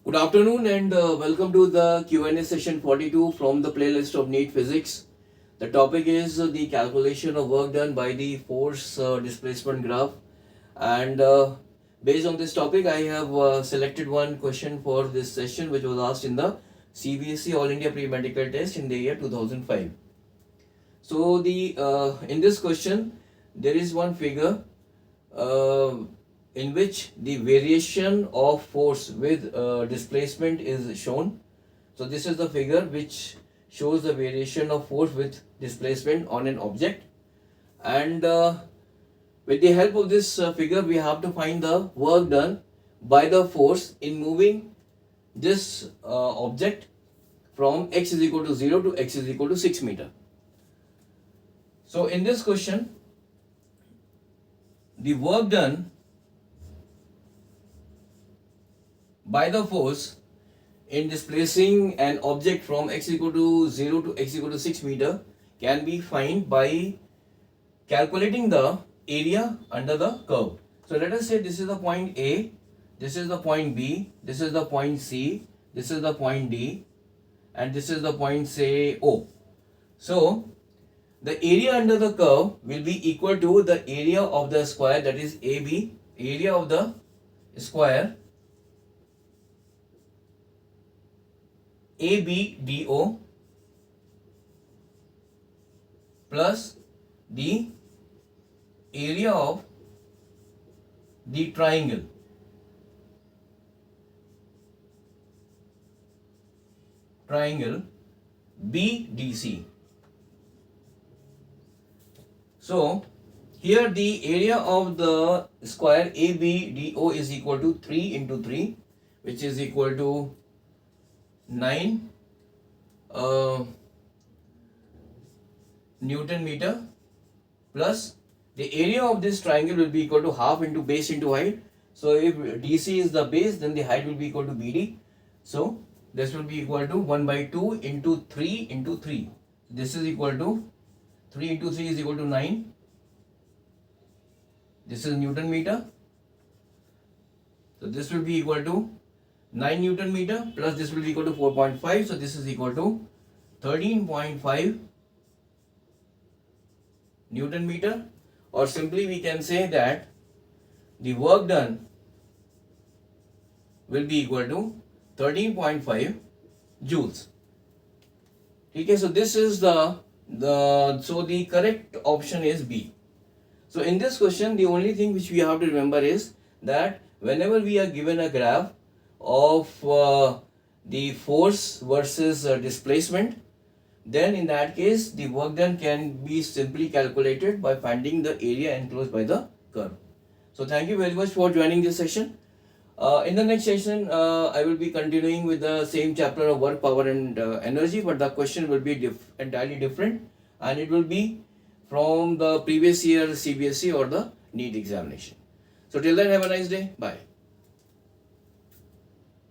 Good afternoon and welcome to the Q&A session 42 from the playlist of NEET Physics. The topic is the calculation of work done by the force displacement graph, and based on this topic I have selected one question for this session which was asked in the CBSE All India Pre-Medical Test in the year 2005. So in this question there is one figure in which the variation of force with displacement is shown. So this is the figure which shows the variation of force with displacement on an object, and with the help of this figure we have to find the work done by the force in moving this object from x is equal to 0 to x is equal to 6 meter. So in this question the work done by the force in displacing an object from x equal to 0 to x equal to 6 meter can be found by calculating the area under the curve. So let us say this is the point A, this is the point B, this is the point C, this is the point D, and this is the point say O. So the area under the curve will be equal to the area of the square, that is AB, area of the square ABDO plus the area of the triangle BDC. So here the area of the square ABDO is equal to 3 into 3, which is equal to 9 Newton meter, plus the area of this triangle will be equal to half into base into height. So if DC is the base, then the height will be equal to BD. So this will be equal to 1 by 2 into 3 into 3. This is equal to 3 into 3 is equal to 9. This is Newton meter. So this will be equal to 9 Newton meter plus this will be equal to 4.5. So this is equal to 13.5 Newton meter, or simply we can say that the work done will be equal to 13.5 joules. Okay, so this is the correct option is B. So in this question the only thing which we have to remember is that whenever we are given a graph of the force versus displacement, then in that case the work done can be simply calculated by finding the area enclosed by the curve. So thank you very much for joining this session. In the next session I will be continuing with the same chapter of work, power and energy, but the question will be entirely different, and it will be from the previous year CBSE or the NEET examination. So till then, have a nice day. Bye.